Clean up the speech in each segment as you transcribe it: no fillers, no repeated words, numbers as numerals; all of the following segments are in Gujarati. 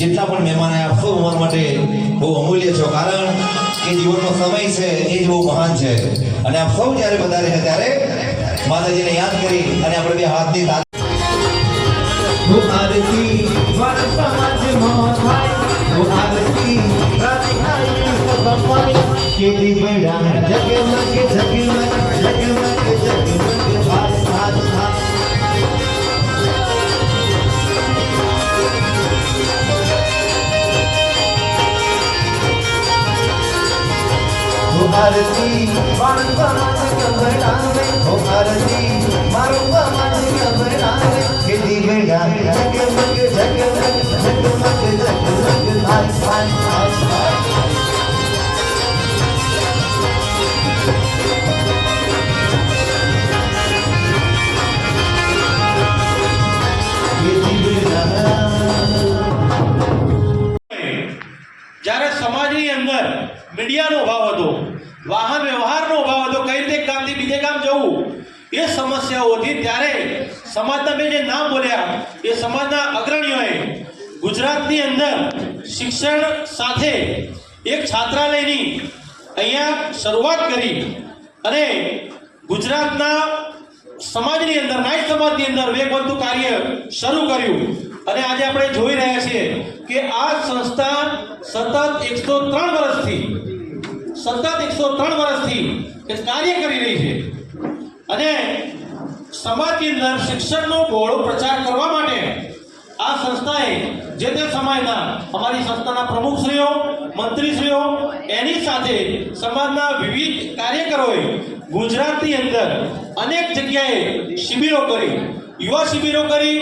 જેટલા પણ મહેમાન આવ્યા સૌ અમારા માટે બહુ અમૂલ્ય છો, કારણ કે જીવનનો સમય છે એ જ બહુ મહાન છે. અને આપ સૌ જ્યારે વધારે છે ત્યારે માતાજીને યાદ કરી અને આપણે બે હાથની आरती मारुंगा माझ्या गंगणावे हो आरती मारुंगा माझ्या गंगणावे किती वेळा जगमग जगमग जगमग जगमग हाय हाय हाय જ્યારે સમાજની અંદર મીડિયાનો ભાવ હતો, વાહન વ્યવહારનો ભાવ હતો, કઈ રીતે ગામથી બીજે ગામ જવું એ સમસ્યાઓ હતી, ત્યારે સમાજના મેં જે નામ બોલ્યા એ સમાજના અગ્રણીઓએ ગુજરાતની અંદર શિક્ષણ સાથે એક છાત્રાલયની અહીંયા શરૂઆત કરી અને ગુજરાતના સમાજની અંદર નાયક સમાજની અંદર વેગવંતું કાર્ય શરૂ કર્યું. અને આજે આપણે જોઈ રહ્યા છીએ કે આ સંસ્થા સતત 103 વર્ષથી કાર્ય કરી રહી છે. અને સમાજની અંદર શિક્ષણનો બહોળો પ્રચાર કરવા માટે આ સંસ્થાએ જે તે સમયના અમારી સંસ્થાના પ્રમુખશ્રીઓ, મંત્રીશ્રીઓ, એની સાથે સમાજના વિવિધ કાર્યકરોએ ગુજરાતની અંદર અનેક જગ્યાએ શિબિરો કરી, યુવા શિબિરો કરી,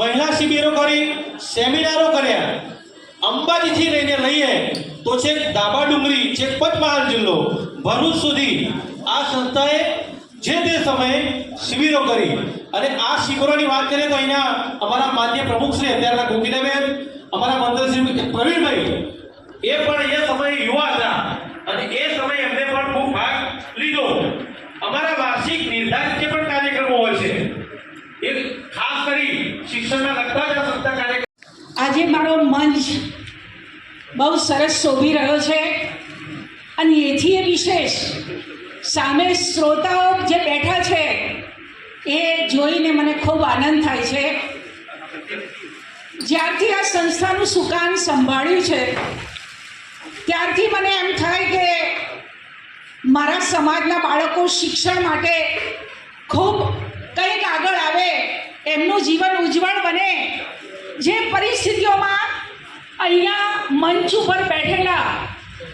મહિલા શિબિરો કરી, સેમિનારો કર્યા. અંબાજીથી લઈએ તો છેક ડાબા ડુંગરી, છેક પંચમહાલ જિલ્લો, ભરૂચ સુધી આ સંસ્થાએ જે તે સમયે શિબિરો કરી. અને આ શિબિરોની વાત કરીએ તો અહીંયા અમારા માન્ય પ્રમુખશ્રી અત્યારના ગોકીલાબેન, અમારા મંત્રીશ્રી પ્રવીણભાઈ, એ પણ એ સમયે યુવા હતા અને એ સમયે એમને પણ ખૂબ ભાગ લીધો. અમારા વાર્ષિક નિર્ધારિત જે પણ કાર્યક્રમો હોય છે એ ખાસ કરી શિક્ષણના લગતા જ સંસ્થા કાર્યક્રમ. આજે મારો મંચ બહુ સરસ શોભી રહ્યો છે અને એથી એ વિશેષ સામે શ્રોતાઓ જે બેઠા છે એ જોઈને મને ખૂબ આનંદ થાય છે. જ્યારથી આ સંસ્થાનું સુકાન સંભાળ્યું છે ત્યારથી મને એમ થાય કે મારા સમાજના બાળકો શિક્ષણ માટે ખૂબ કંઈક આગળ આવે, એમનું જીવન ઉજ્જવળ બને. જે પરિસ્થિતિઓમાં અહીંયા મંચ ઉપર બેઠેલા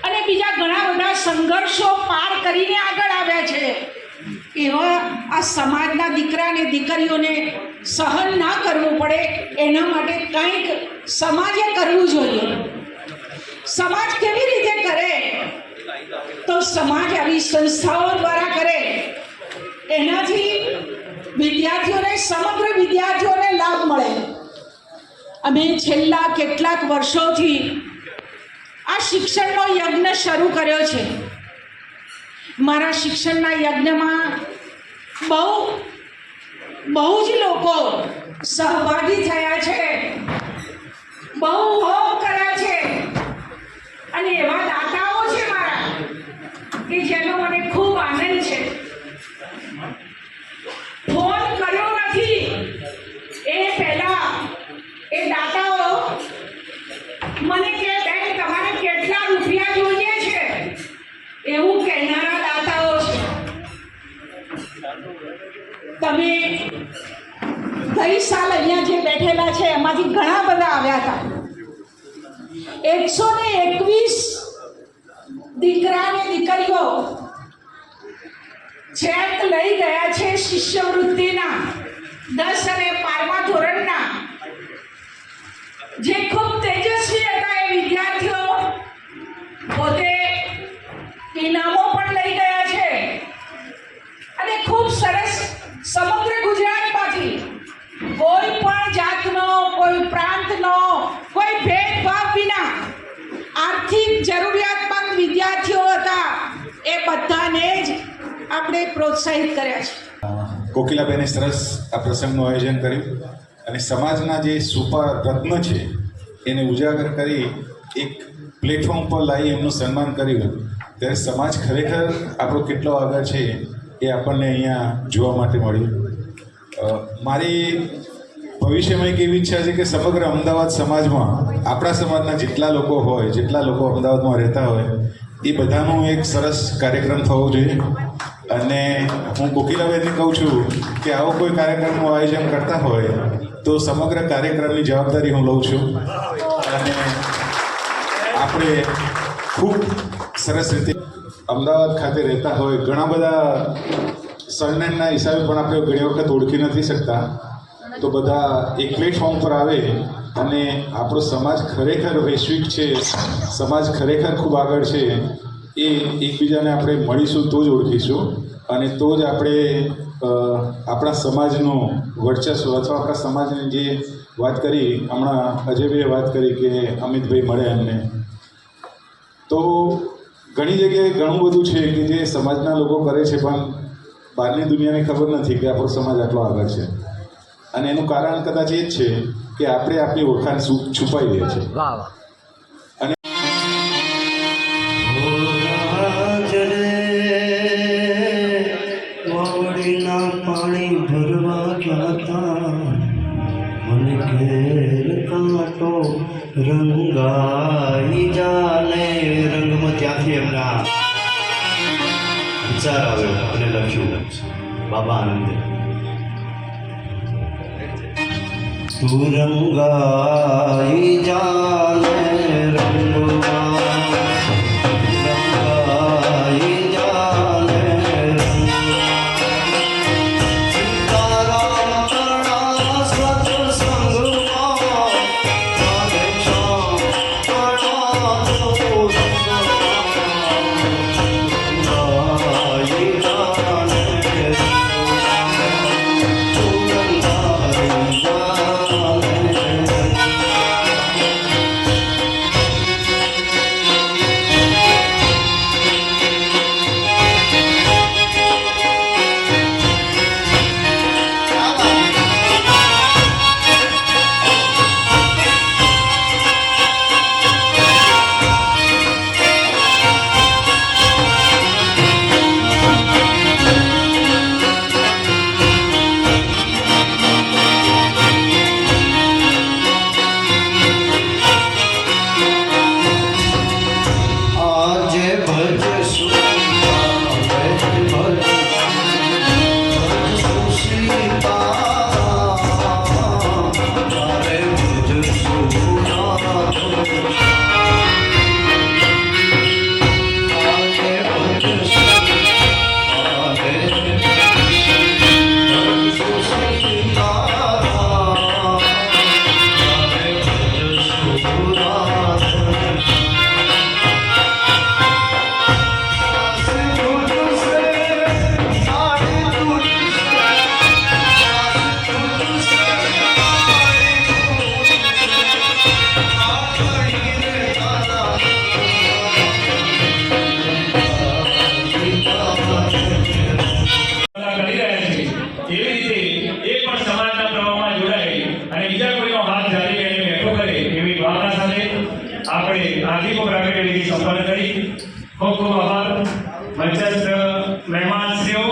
અને બીજા ઘણા બધા સંઘર્ષો પાર કરીને આગળ આવ્યા છે એવા આ સમાજના દીકરા અને દીકરીઓને સહન ના કરવું પડે એના માટે કંઈક સમાજે કરવું જોઈએ. સમાજ કેવી રીતે કરે તો સમાજ આવી સંસ્થાઓ દ્વારા કરે. એનાથી વિદ્યાર્થીઓને, સમગ્ર વિદ્યાર્થીઓને લાભ મળે. અમે છેલ્લા કેટલાક વર્ષોથી આ શિક્ષણનો યજ્ઞ શરૂ કર્યો છે. મારા શિક્ષણના યજ્ઞમાં બહુ જ લોકો સહભાગી થયા છે, બહુ હોમ કર્યા છે અને એવા દાતાઓ છે મારા કે જેનો મને ખૂબ આનંદ છે. ફોન કર્યો નથી એ પહેલા એ દાતાઓ મને કે બેન તમારે કેટલા રૂપિયા જોઈએ છે એવું કહેનારા દાતાઓ છે. તમે ગઈ સાલ અહીંયા જે બેઠેલા છે એમાંથી ઘણા બધા આવ્યા હતા. 121 દીકરા અને દીકરીઓ ચેક લઈ ગયા છે શિષ્યવૃત્તિના 10 અને 12મા ધોરણના, જે ખૂબ તેજસ્વી હતા એ વિદ્યાર્થીઓ પોતે ઇનામો પણ લઈ ગયા છે અને ખૂબ સરસ સમગ્ર ગુજરાતમાંથી કોઈ પણ જાતનો, કોઈ પ્રાંતનો, કોઈ ભેદભાવ વિના આર્થિક જરૂરિયાતમંદ વિદ્યાર્થીઓ હતા એ બધાને જ આપણે પ્રોત્સાહિત કર્યા છે. કોકિલાબેને સરસ આ પ્રસંગનું આયોજન કર્યું અને સમાજના જે સુપર રત્ન છે એને ઉજાગર કરી એક પ્લેટફોર્મ પર લાવી એમનું સન્માન કર્યું. ત્યારે સમાજ ખરેખર આપણો કેટલો આગળ છે એ આપણને અહીંયા જોવા માટે મળ્યું. મારી ભવિષ્યમાં એક એવી ઈચ્છા છે કે સમગ્ર અમદાવાદ સમાજમાં આપણા સમાજના જેટલા લોકો હોય, જેટલા લોકો અમદાવાદમાં રહેતા હોય, એ બધાનો એક સરસ કાર્યક્રમ થવો જોઈએ. અને હું કોકિલાબેનને કહું છું કે આવો કોઈ કાર્યક્રમનું આયોજન કરતા હોય તો સમગ્ર કાર્યક્રમની જવાબદારી હું લઉં છું અને આપણે ખૂબ સરસ રીતે અમદાવાદ ખાતે રહેતા હોય ઘણા બધા સરનેમના હિસાબે પણ આપણે ઘણી વખત ઓળખી નથી શકતા, તો બધા એક પ્લેટફોર્મ પર આવે અને આપણો સમાજ ખરેખર વૈશ્વિક છે, સમાજ ખરેખર ખૂબ આગળ છે, એ એકબીજાને આપણે મળીશું તો જ ઓળખીશું અને તો જ આપણે આપણા સમાજનું વર્ચસ્વ અથવા આપણા સમાજની જે વાત કરી, હમણાં અજયભાઈએ વાત કરી કે અમિતભાઈ મળે એમને, તો ઘણી જગ્યાએ ઘણું બધું છે કે જે સમાજના લોકો કરે છે પણ બહારની દુનિયાને ખબર નથી કે આપણો સમાજ આટલો આગળ છે. અને એનું કારણ કદાચ એ જ છે કે આપણે આપણી ઓળખાણ છુપાઈ દઈએ છીએ. અને પાણી ભરવા ગયા મને ઘેર કાંટો રંગાઈ જાને. રંગમાં ત્યાંથી એમના વિચાર આવ્યો અને લખ્યું બાબા આનંદે, તું રંગાઈ જાને રંગમાં રંગાઈ જાને સીતારામ કણા સત્સંગમાં રાધે શ્યામ કણા રંગાઈ જાને આપણે આદિકો પ્રાગટ્ય વિધિ સંપન્ન કરી. ખૂબ ખૂબ આભાર મંચસ્થ મહેમાનશ્રીઓ.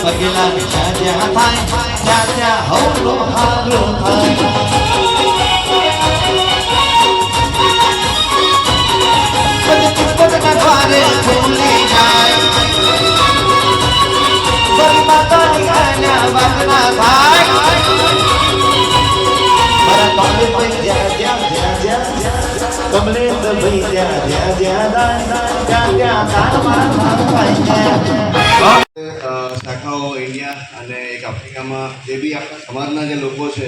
પગેલા જ્યાં થાય ત્યાં ત્યાં હવલો હાલો થાય. દ્વારે ખુલી જાય મારી માતાની કન્યા વંદના થાય મારા કમલે ભાઈ જ્યાં જ્યાં જ્યાં જ્યાં કમલે ભાઈ જ્યાં જ્યાં જ્યાં ત્યાં ત્યાં દાનમાં શાખાઓ ઇન્ડિયા અને એક આફ્રિકામાં જે બી આપણા સમાજના જે લોકો છે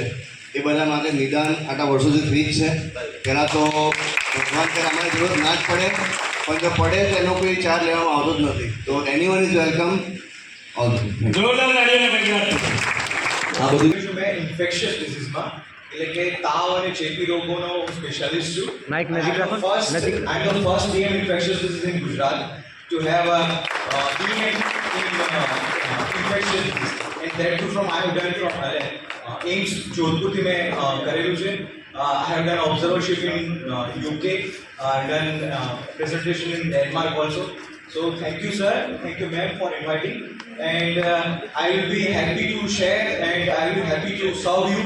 એ બધા માટે નિદાન આટલા વર્ષોથી ફ્રી જ છે પહેલાં તો ભગવાન કરે અમારે જરૂરત ના જ પડે પણ જો પડે તો એનો કોઈ ચાર્જ લેવામાં આવતો જ નથી તો એનીવન ઇઝ વેલકમ ઓલ જોરદાર તાળીઓને પ્રતિવાદ આ બધું મેં ઇન્ફેક્શિયસ ડિસીઝમાં એટલે કે તાવ અને ચેપી રોગોનો સ્પેશિયાલિસ્ટ છું I am the first DM infectious disease in Gujarat to have a DM in infectious disease and that too from I have done from AIMS જોધપુરથી મેં કરેલું છે I have done observership in UK done presentation in Denmark also. So thank you sir, thank you ma'am for inviting and I will be happy to share and I will be happy to serve you.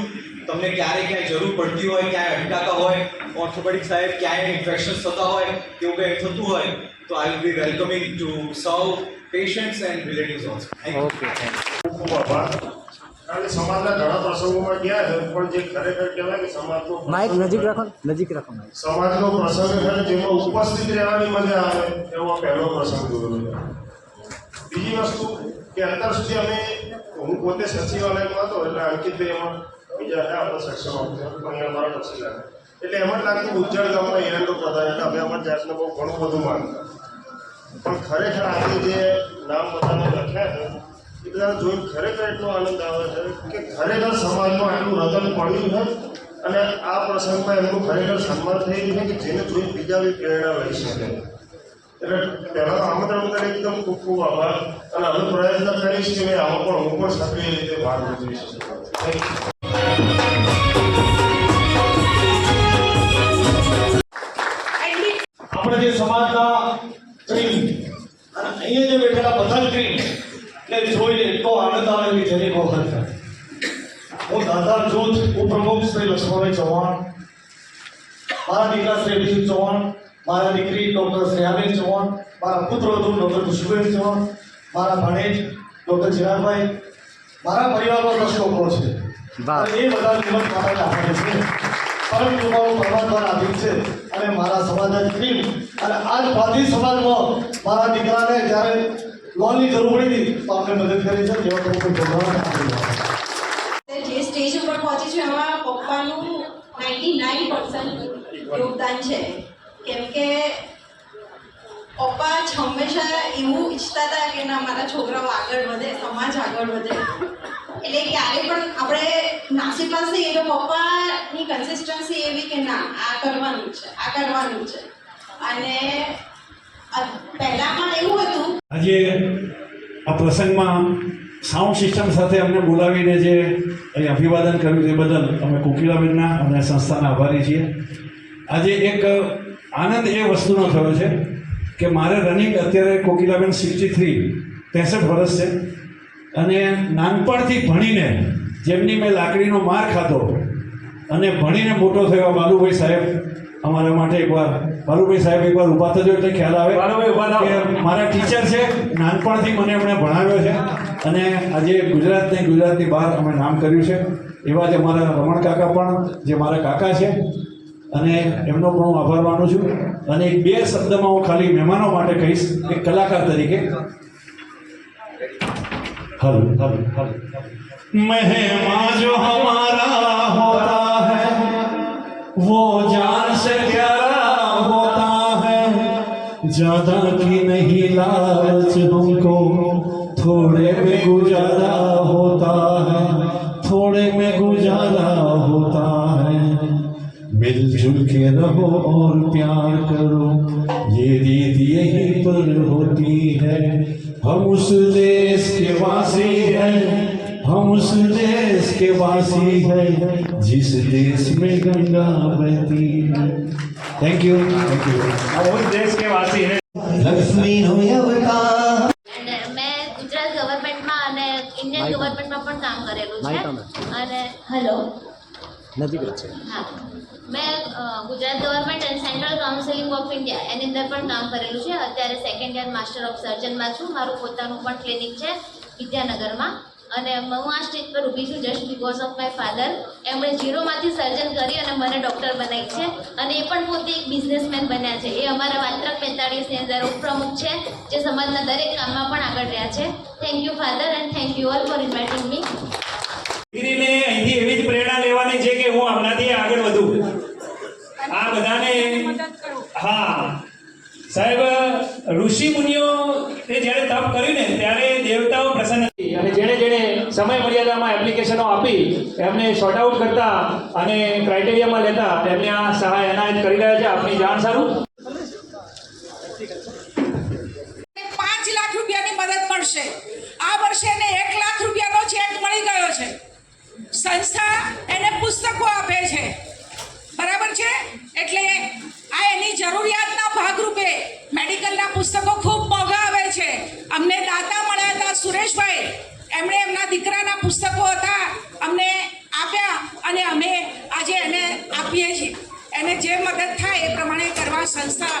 તમને ક્યારે ક્યાંય જરૂર પડતી હોય ક્યાંય અટકાતા હોય ઓર્થોપેડિક સાહેબ ક્યાંય ઇન્ફેક્શન્સ થતા હોય કેવું કંઈ થતું હોય તો I will be welcoming two સર્વ patients and relatives also thank you ખૂબ આભાર કારણ કે સમાજના ઘણા પ્રસંગોમાં ગયા છે પણ જે ખરેખર કહેવાય કે સમાજનો માઇક નજીક રાખો સમાજનો પ્રસંગ છે ને જેમાં ઉપસ્થિત રહેવાની મજા આવે એવો પહેલો પ્રસંગ જોયો છે બીજી વસ્તુ કે અત્યાર સુધી અમે હું પોતે સચિવાલયમાં હતો એટલે અંકિતભાઈ એમાં બીજા હતા આપણા સેક્શન ઓફિસર પણ અમારા તસીલદાર એટલે એમ જ લાગતું ઉજ્જળ ગામમાં એરંડો પ્રધાન એટલે અમે અમારા જાતને બહુ ઘણું બધું માનતા પણ ખરેખર આજે જે નામ બધાને લખ્યા છે એ બધાને જોઈને ખરેખર એટલો આનંદ આવે છે કે ખરેખર સમાજમાં આટલું રતન પડ્યું છે અને આ પ્રસંગમાં એમનું ખરેખર સન્માન થઈ રહ્યું છે કે જેને જોઈને બીજા બી પ્રેરણા લઈ શકે એટલે પહેલાં આમંત્રણ બદલ એકદમ ખૂબ ખૂબ આભાર અને હવે પ્રયત્ન કરીશ કે આમાં પણ હું પણ સક્રિય રીતે ભાગ ભજવી શકું થેન્ક યુ. આપણે જે સમાજના ક્રીમ અને અહીંયા જે બેઠેલા બધા જ ક્રીમ એટલે જોઈને એટલો આનંદ આવે કે જેની કોઈ વખત થાય હું દાદા જૂથ ઉપપ્રમુખ શ્રી લક્ષ્મણભાઈ ચૌહાણ મારા દીકરા શ્રી અભિષેક ચૌહાણ મારા દીકરી ડૉક્ટર શ્રેયાબેન ચૌહાણ મારા પુત્ર વધુ ડૉક્ટર ખુશબુબેન ચૌહાણ મારા ભાણેજ ડૉક્ટર ચિરાગભાઈ મારા પરિવારનો 10 લોકો છે અને એ બધા નિમત માટે આપણે છે પરમ કૃપાનું પરમાત્મા આધીન છે અને મારા સમાજના ક્રીમ અને આજ બાધી સમાજમાં મારા દીકરાને જ્યારે લોનની જરૂર પડી હતી તો આપણે મદદ કરી છે જેવા કોઈ ભગવાન જે સ્ટેજ ઉપર પહોંચી છું એમાં પપ્પાનું 99% યોગદાન છે કેમ કે પપ્પા હંમેશા એવું ઈચ્છતા હતા કે ના મારા છોકરાઓ આગળ વધે સમાજ આગળ વધે એટલે ક્યારે પણ આપણે નાસીપાસ થઈએ તો પપ્પાની કન્સિસ્ટન્સી એવી કે ના આ કરવાનું છે અને પહેલામાં એવું હતું આજે આ પ્રસંગમાં સાઉન્ડ સિસ્ટમ સાથે અમને બોલાવીને જે અહીં અભિવાદન કર્યું તે બદલ અમે કોકિલાબેનના અને સંસ્થાના આભારી છીએ આજે એક આનંદ એ વસ્તુનો થયો છે કે મારે રનિંગ અત્યારે કોકિલાબેન 63 વર્ષ છે અને નાનપણથી ભણીને જેમની મેં લાકડીનો માર ખાધો અને ભણીને મોટો થયો બાલુભાઈ સાહેબ અમારા માટે બાલુભાઈ સાહેબ એકવાર ઊભા થજો એટલે ખ્યાલ આવે કે મારા ટીચર છે નાનપણથી મને એમણે ભણાવ્યો છે અને આજે ગુજરાતની બહાર અમે નામ કર્યું છે એવા જ અમારા રમણ કાકા પણ જે મારા કાકા છે અને એમનો પણ હું આભાર માનું છું અને એક 2 શબ્દમાં હું ખાલી મહેમાનો માટે કહીશ એક કલાકાર તરીકે હલ મહેમાન જો હમારા હોતા હૈ वो जान से प्यारा होता है ज्यादा की नहीं लालच हमको थोड़े में गुजारा होता है थोड़े में गुजारा होता है मिलजुल के रहो और प्यार करो ये रीत यहीं पर होती है हम उस देश के वासी हैं हम उस देश के वासी हैं जिस देश में गंगा बहती है थैंक यू हम उस देश के वासी हैं લક્ષ્મી નો અવતાર અને મેં ગુજરાત ગવર્મેન્ટમાં અને ઇન્ડિયન ગવર્મેન્ટમાં પણ કામ કરેલું છે અને હેલો હા મેં Gujarat government and central counselling of India એની અંદર પણ કામ કરેલું છે. અત્યારે સેકન્ડ યર માસ્ટર ઓફ સર્જનમાં છું. મારું પોતાનું પણ ક્લિનિક છે વિદ્યાનગરમાં. અને હું આ સ્ટેજ પર ઊભી છું just because of my father. એમણે ઝીરોમાંથી સર્જન કરી અને મને ડૉક્ટર બનાવી છે અને એ પણ પોતે એક બિઝનેસમેન બન્યા છે. એ અમારા વાત્રક 45ની અંદર ઉપપ્રમુખ છે જે સમાજના દરેક કામમાં પણ આગળ રહ્યા છે. Thank you father and thank you all four inviting મી. દીકરીને અહીંથી એવી જ પ્રેરણા લેવાની છે કે હું આમનાથી આગળ વધું. આ બધાને હા સાહેબ ઋષિ મુનિઓ જ્યારે તપ કર્યું ને ત્યારે દેવતાઓ પ્રસન્ન અને જેણે સમય મર્યાદામાં એપ્લિકેશનો આપી એમને શોર્ટ આઉટ કરતા અને ક્રાઇટેરિયામાં લેતા એમને આ સહાય એનાયત કરી રહ્યા છે. આપની જાણ સારું 5 લાખ રૂપિયાની મદદ મળશે. આ વર્ષે એને 1 લાખ રૂપિયાનો ચેક મળી ગયો છે. સંસ્થા એને પુસ્તકો આપે છે, બરાબર છે. એટલે આ એની જરૂરિયાતના ભાગરૂપે મેડિકલના પુસ્તકો ખૂબ મોંઘા આવે છે. અમને દાતા મળ્યા હતા સુરેશભાઈ, એમણે એમના દીકરાના પુસ્તકો હતા અમને આપ્યા અને અમે આજે એને આપીએ છીએ. એને જે મદદ થાય એ પ્રમાણે કરવા સંસ્થા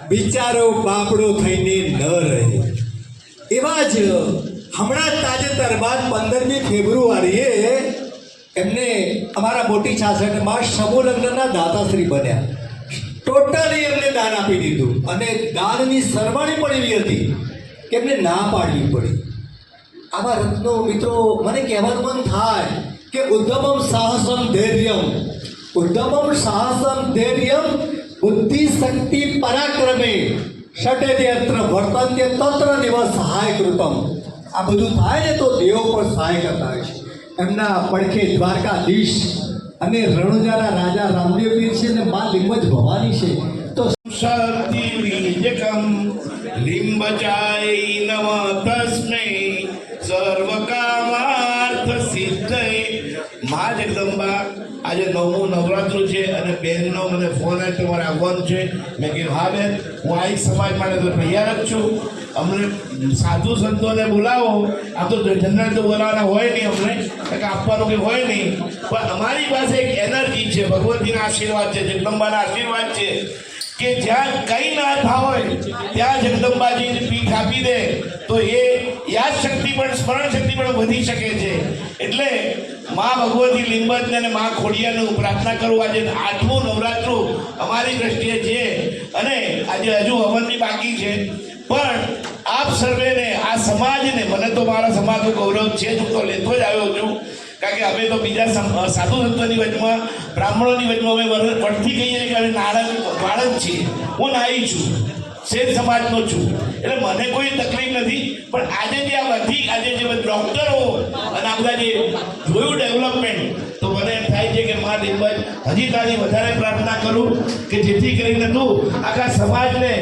બિચારો બાપડો થઈને ન રહે. એવા જ હમણાં તાજેતરમાં 15મી ફેબ્રુઆરીએ એમને અમારા મોટી સાસણમાં સમૂહ લગ્નના દાતાશ્રી બન્યા. ટોટલી એમને દાન આપી દીધું અને દાનની સરવાણી પણ એવી હતી કે એમને ના પાડવી પડી. આવા રત્નો મિત્રો મને કહેવાનું મન થાય કે ઉદ્યમમ સાહસમ ધૈર્યમ બુદ્ધિ શક્તિ પરાક્રમે ષટેદ્યત્ર વર્તન્તે તત્ર દિવસ સહાય કૃતમ. આ બધું થાય ને તો દેવો પણ સહાય કરતા હોય છે. એમના પડખે દ્વારકાધીશ અને રણુજાના રાજા રામદેવ પીર છે ને મા લીંબજ ભવાની છે. તો શક્તિ બીજકમ લિંબચાય નમ તસ્મૈ સર્વકામાર્થ સિદ્ધય. મા જગદંબા આજે 9મું નવરાત્રું છે અને બહેનનો મને ફોન આવ્યો તમારે આવવાનું છે. મેં કીધું હા બેન હું આ સમાજ માટે તો તૈયાર જ છું. અમને સાધુ સંતોને બોલાવો. આ તો જનરલ તો બોલાવવાના હોય નહીં, અમને કંઈક આપવાનું કંઈ હોય નહીં, પણ અમારી પાસે એક એનર્જી છે, ભગવતીના આશીર્વાદ છે, જગદંબાના આશીર્વાદ છે કે જ્યાં કંઈ ના હોય ત્યાં જગદંબાજીની પીઠ આપી દે તો એ યાદ શક્તિ પણ સ્મરણ શક્તિ પણ વધી શકે છે. એટલે મા ભગવતી લીંબજને અને મા ખોડિયારનું પ્રાર્થના કરું. આજે 8મું નવરાત્રું અમારી દ્રષ્ટિએ છે અને આજે હજુ હવનની બાકી છે, પણ આપ સર્વેને આ સમાજને, મને તો મારા સમાજનું ગૌરવ છે જ, હું તો લેતો જ આવ્યો છું. કારણ કે અમે તો બીજા સાધુ સંતોની વચમાં, બ્રાહ્મણોની વચમાં અમે વળથી કહીએ કે અમે બાળક છીએ. હું નાઈ છું, શેઠ સમાજનો છું, એટલે મને કોઈ તકલીફ નથી. પણ આજે જે આ બધી આજે જે ડૉક્ટરો અને આ બધા જે જોયું ડેવલપમેન્ટ, તો મને એમ થાય છે કે મા લીંબજ હજી તારી વધારે પ્રાર્થના કરું કે જેથી કરીને તું આખા સમાજને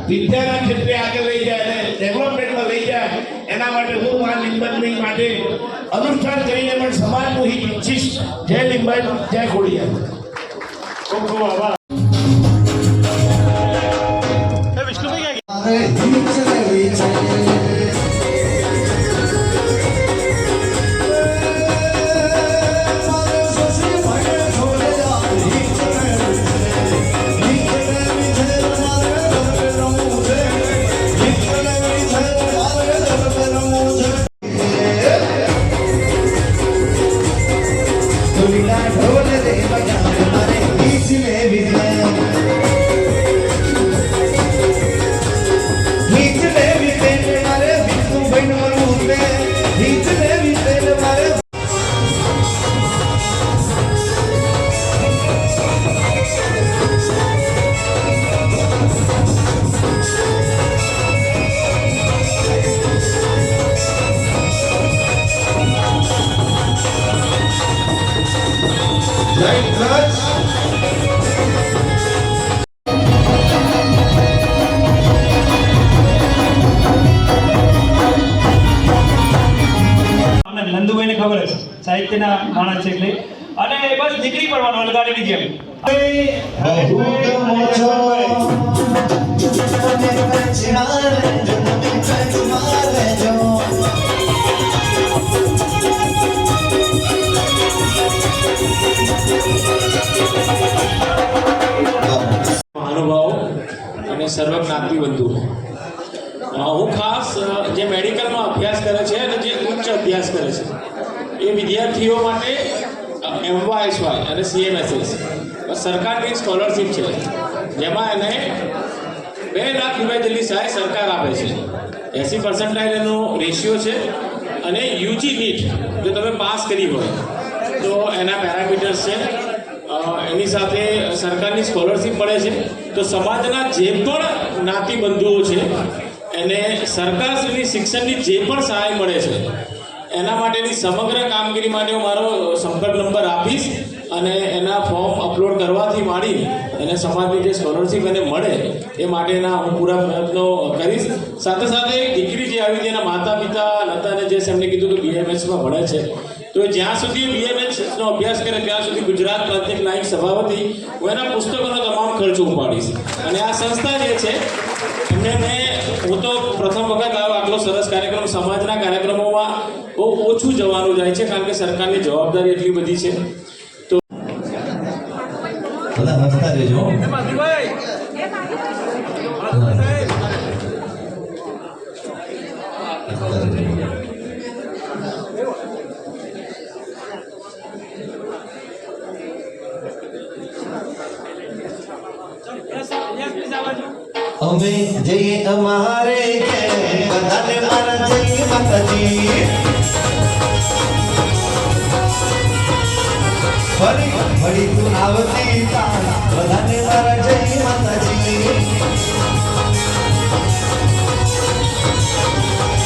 વિદ્યાના ક્ષેત્રે આગળ લઈ જાય અને ડેવલપમેન્ટમાં લઈ જાય. એના માટે હું મા લીંબજની માટે અનુષ્ઠાન કરીને પણ સમાજનું હિત ઈચ્છીશ. જય લીંબજ, જય ખોડિયાર. ખૂબ ખૂબ આભાર. નંદુભાઈને ખબર હશે, સાહિત્યના માણસ છે એટલે, અને બસ નીકળી પડવાનું અલગાડીની જેમ. મહાનુભાવો અને સર્વ જ્ઞાતિબંધુ, હું ખાસ જે મેડિકલમાં અભ્યાસ કરે છે અને જે ઉચ્ચ અભ્યાસ કરે છે એ વિદ્યાર્થીઓ માટે MYSY અને CMSS સરકારની સ્કોલરશિપ છે, જેમાં એને 2 લાખ રૂપિયા જેટલી સહાય સરકાર આપે છે. 80% એનો રેશિયો છે. અને યુજી નીટ જો તમે પાસ કરી હોય તો એના પેરામીટર્સ છે, એની સાથે સરકારની સ્કોલરશિપ મળે છે. તો સમાજના જે પણ જ્ઞાતિબંધુઓ છે એને સરકારશ્રીની શિક્ષણની જે પણ સહાય મળે છે એના માટેની સમગ્ર કામગીરી માટે હું મારો સંપર્ક નંબર આપીશ અને એના ફોર્મ અપલોડ કરવાથી માંડી અને સમાજની જે સ્કોલરશિપ એને મળે એ માટેના હું પૂરા પ્રયત્નો કરીશ. સાથે સાથે દીકરી જે આવી તેના માતા પિતા નતા અને જે એમને કીધું કે BMHમાં ભણે છે, તો જ્યાં સુધી BMHનો અભ્યાસ કરે ત્યાં સુધી ગુજરાત પ્રાંતિક નાયક સભાપતિ હું એના પુસ્તકોનો તમામ ખર્ચો ઉપાડીશ. અને આ સંસ્થા જે છે એમને હું તો પ્રથમ વખત આટલો સરસ કાર્યક્રમ, સમાજના કાર્યક્રમોમાં બહુ ઓછું જવાનું જાય છે કારણ કે સરકારની જવાબદારી એટલી બધી છે. બધા હસતા રહેજો. અમે જઈએ અમારે બધાને મારા જય માતાજી. ફરી ફરી તું આવતી બધાને મારા જય માતાજી.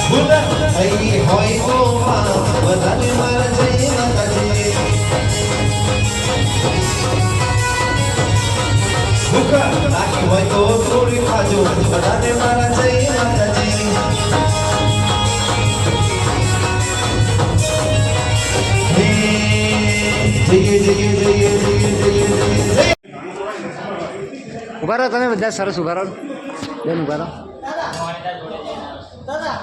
ભૂલ થઈ હોય તો બધાને મારા જય માતાજી. ભૂખ નાખી હોય તો થોડી ખાજો બધાને મારા જય માતાજી. જઈએ જઈએ જઈએ જઈએ જઈએ જઈએ. ઉભા રહો તમે બધા, સરસ ઉભા રહો બેન, ઉભા રહો. દાદા